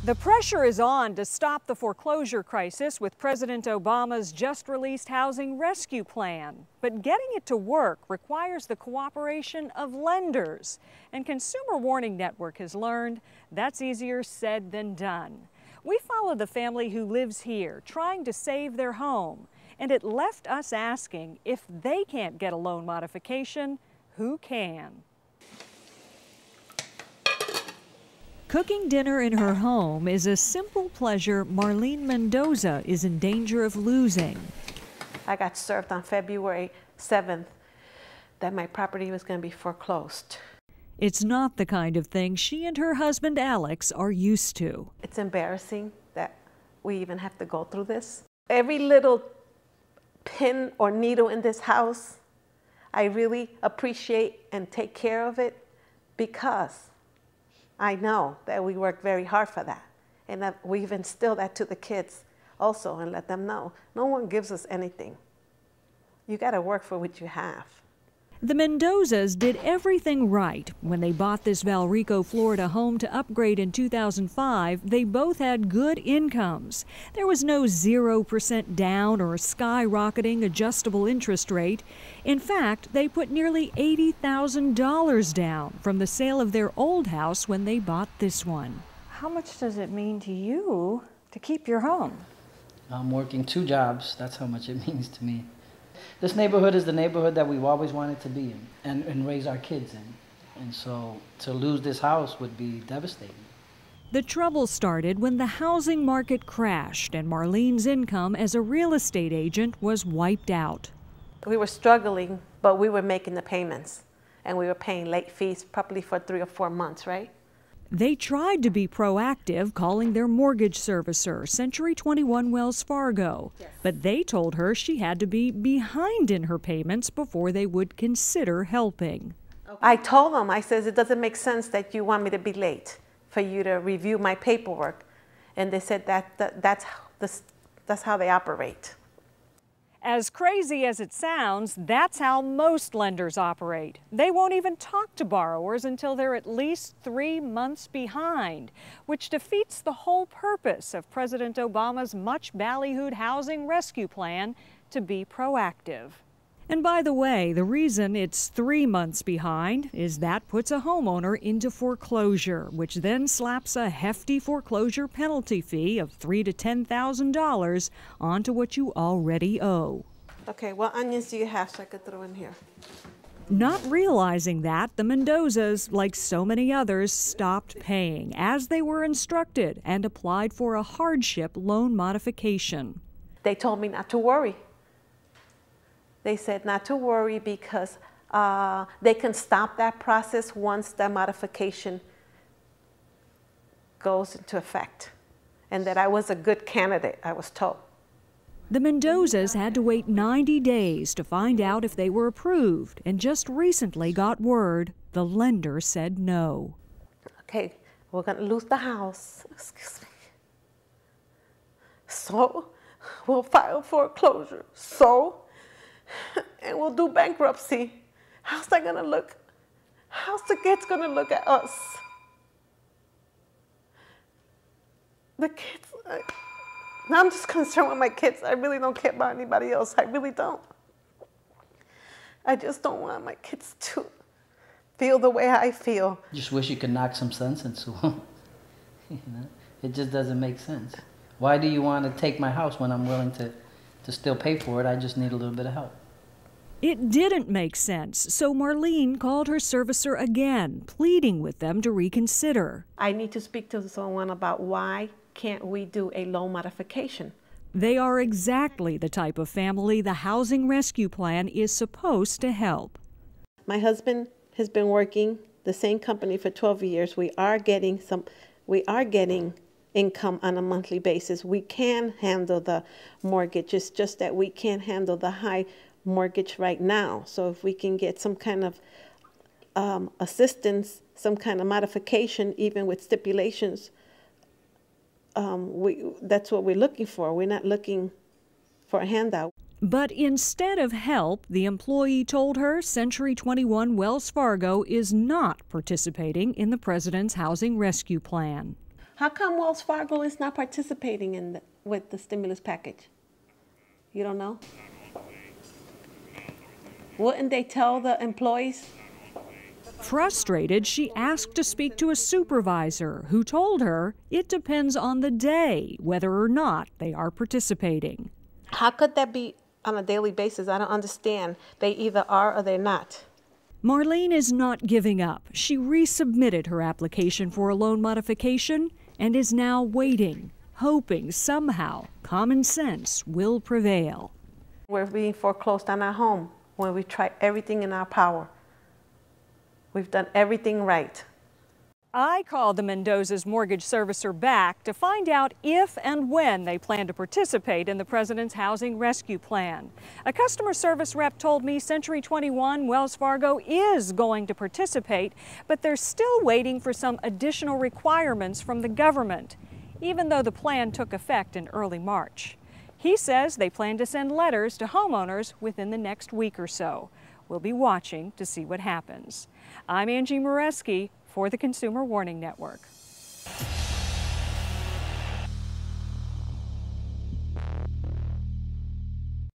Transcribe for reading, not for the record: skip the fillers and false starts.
The pressure is on to stop the foreclosure crisis with President Obama's just-released housing rescue plan. But getting it to work requires the cooperation of lenders. And Consumer Warning Network has learned that's easier said than done. We follow the family who lives here, trying to save their home. And it left us asking, if they can't get a loan modification, who can? Cooking dinner in her home is a simple pleasure Marlene Mendoza is in danger of losing. I got served on February 7th that my property was going to be foreclosed. It's not the kind of thing she and her husband Alex are used to. It's embarrassing that we even have to go through this. Every little pin or needle in this house, I really appreciate and take care of it because I know that we work very hard for that, and that we've instilled that to the kids also and let them know no one gives us anything. You got to work for what you have. The Mendozas did everything right. When they bought this Valrico, Florida home to upgrade in 2005, they both had good incomes. There was no 0% down or skyrocketing adjustable interest rate. In fact, they put nearly $80,000 down from the sale of their old house when they bought this one. How much does it mean to you to keep your home? I'm working 2 jobs. That's how much it means to me. This neighborhood is the neighborhood that we've always wanted to be in and raise our kids in. And so to lose this house would be devastating. The trouble started when the housing market crashed and Marlene's income as a real estate agent was wiped out. We were struggling, but we were making the payments. And we were paying late fees probably for 3 or 4 months, right? They tried to be proactive, calling their mortgage servicer, Century 21 Wells Fargo. Yes. But they told her she had to be behind in her payments before they would consider helping. Okay. I told them, I said, it doesn't make sense that you want me to be late for you to review my paperwork. And they said that's how they operate. As crazy as it sounds, that's how most lenders operate. They won't even talk to borrowers until they're at least 3 months behind, which defeats the whole purpose of President Obama's much ballyhooed housing rescue plan to be proactive. And by the way, the reason it's 3 months behind is that puts a homeowner into foreclosure, which then slaps a hefty foreclosure penalty fee of $3,000 to $10,000 onto what you already owe. Okay, what onions do you have so I could throw in here? Not realizing that, the Mendozas, like so many others, stopped paying as they were instructed and applied for a hardship loan modification. They told me not to worry. They said not to worry because they can stop that process once the modification goes into effect, and that I was a good candidate, I was told. The Mendozas had to wait 90 days to find out if they were approved, and just recently got word the lender said no. Okay, we're going to lose the house. Excuse me. So we'll file foreclosure. And we'll do bankruptcy. How's that going to look? How's the kids going to look at us? The kids, I'm just concerned with my kids. I really don't care about anybody else. I really don't. I just don't want my kids to feel the way I feel. Just wish you could knock some sense into them. You know? It just doesn't make sense. Why do you want to take my house when I'm willing to still pay for it? I just need a little bit of help. It didn't make sense, so Marlene called her servicer again, pleading with them to reconsider. I need to speak to someone about why can't we do a loan modification. They are exactly the type of family the housing rescue plan is supposed to help. My husband has been working the same company for 12 years. We are getting income on a monthly basis. We can handle the mortgage. It's just that we can't handle the high mortgage right now. So if we can get some kind of assistance, some kind of modification, even with stipulations, that's what we're looking for. We're not looking for a handout. But instead of help, the employee told her Century 21 Wells Fargo is not participating in the president's housing rescue plan. How come Wells Fargo is not participating with the stimulus package? You don't know? Wouldn't they tell the employees? Frustrated, she asked to speak to a supervisor who told her it depends on the day whether or not they are participating. How could that be on a daily basis? I don't understand. They either are or they're not. Marlene is not giving up. She resubmitted her application for a loan modification and is now waiting, hoping somehow common sense will prevail. We're being foreclosed on our home when we tried everything in our power. We've done everything right. I called the Mendoza's mortgage servicer back to find out if and when they plan to participate in the president's housing rescue plan. A customer service rep told me Century 21 Wells Fargo is going to participate, but they're still waiting for some additional requirements from the government, even though the plan took effect in early March. He says they plan to send letters to homeowners within the next week or so. We'll be watching to see what happens. I'm Angie Moreski for the Consumer Warning Network.